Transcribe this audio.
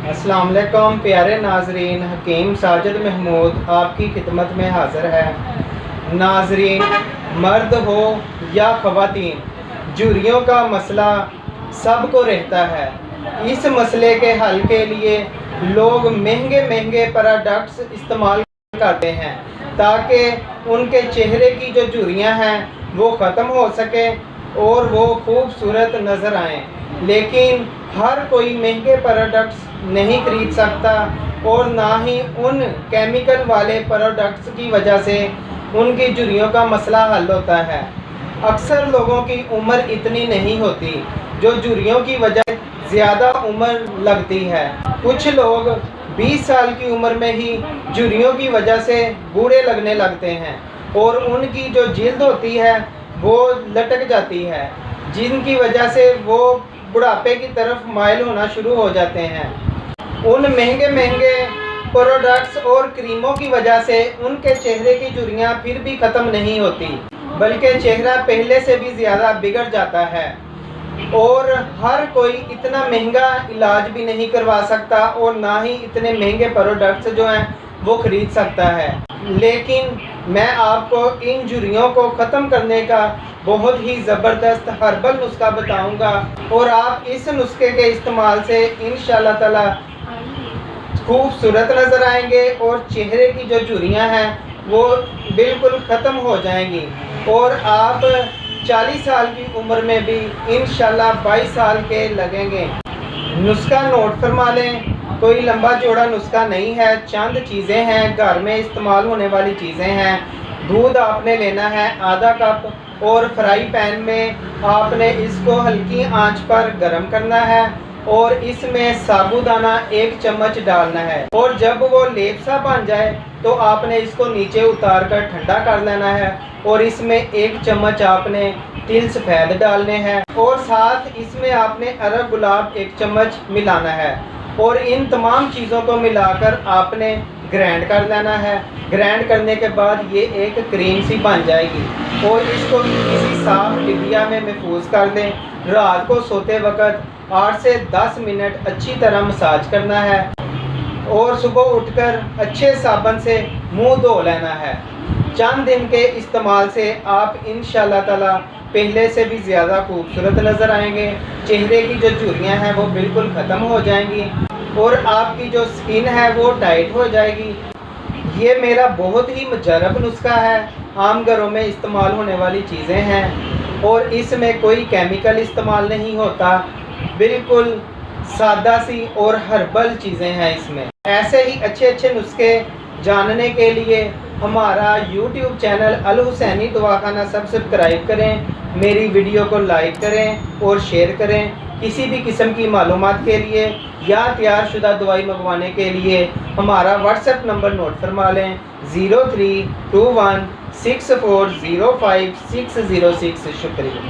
अस्सलाम वालेकुम प्यारे नाजरीन, हकीम साजिद महमूद आपकी खिदमत में हाज़िर है। नाजरीन, मर्द हो या ख़वातीन, झुर्रियों का मसला सबको रहता है। इस मसले के हल के लिए लोग महंगे महंगे प्रोडक्ट्स इस्तेमाल करते हैं ताकि उनके चेहरे की जो झुर्रियाँ हैं वो ख़त्म हो सके और वो खूबसूरत नज़र आएँ। लेकिन हर कोई महंगे प्रोडक्ट्स नहीं खरीद सकता और ना ही उन केमिकल वाले प्रोडक्ट्स की वजह से उनकी झुर्रियों का मसला हल होता है। अक्सर लोगों की उम्र इतनी नहीं होती जो झुर्रियों की वजह ज़्यादा उम्र लगती है। कुछ लोग 20 साल की उम्र में ही झुर्रियों की वजह से बूढ़े लगने लगते हैं और उनकी जो जिल्द होती है वो लटक जाती है, जिनकी वजह से वो बुढ़ापे की तरफ माइल होना शुरू हो जाते हैं। उन महंगे महंगे प्रोडक्ट्स और क्रीमों की वजह से उनके चेहरे की झुर्रियाँ फिर भी ख़त्म नहीं होती, बल्कि चेहरा पहले से भी ज़्यादा बिगड़ जाता है। और हर कोई इतना महंगा इलाज भी नहीं करवा सकता और ना ही इतने महंगे प्रोडक्ट्स जो हैं वो ख़रीद सकता है। लेकिन मैं आपको इन झुर्रियों को ख़त्म करने का बहुत ही ज़बरदस्त हर्बल नुस्खा बताऊंगा और आप इस नुस्खे के इस्तेमाल से इंशाअल्लाह ताला खूबसूरत नज़र आएंगे और चेहरे की जो झुर्रियाँ हैं वो बिल्कुल ख़त्म हो जाएंगी और आप 40 साल की उम्र में भी इंशाअल्लाह 22 साल के लगेंगे। नुस्खा नोट फरमा लें, कोई लंबा चौड़ा नुस्खा नहीं है, चंद चीज़ें हैं, घर में इस्तेमाल होने वाली चीज़ें हैं। दूध आपने लेना है आधा कप और फ्राई पैन में आपने इसको हल्की आंच पर गर्म करना है और इसमें साबूदाना 1 चम्मच डालना है और जब वो लेप सा बन जाए तो आपने इसको नीचे उतार कर ठंडा कर लेना है और इसमें 1 चम्मच आपने तिल सफ़ेद डालने हैं और साथ इसमें आपने अरब गुलाब 1 चम्मच मिलाना है और इन तमाम चीज़ों को मिलाकर आपने ग्राइंड कर लेना है। ग्राइंड करने के बाद ये एक क्रीम सी बन जाएगी और इसको किसी साफ डिबिया में महफूज कर दें। रात को सोते वक्त 8 से 10 मिनट अच्छी तरह मसाज करना है और सुबह उठकर अच्छे साबुन से मुंह धो लेना है। चंद दिन के इस्तेमाल से आप इंशाअल्लाह ताला पहले से भी ज़्यादा खूबसूरत नज़र आएंगे। चेहरे की जो झुर्रियाँ हैं वो बिल्कुल ख़त्म हो जाएंगी और आपकी जो स्किन है वो टाइट हो जाएगी। ये मेरा बहुत ही मुजरब नुस्खा है, आम घरों में इस्तेमाल होने वाली चीज़ें हैं और इसमें कोई केमिकल इस्तेमाल नहीं होता, बिल्कुल सादा सी और हर्बल चीज़ें हैं इसमें। ऐसे ही अच्छे अच्छे नुस्खे जानने के लिए हमारा YouTube चैनल अल हुसैनी दवाखाना सब्सक्राइब करें, मेरी वीडियो को लाइक करें और शेयर करें। किसी भी किस्म की मालूमात के लिए या तैयार शुदा दवाई मंगवाने के लिए हमारा व्हाट्सएप नंबर नोट फरमा लें 03216405 606। शुक्रिया।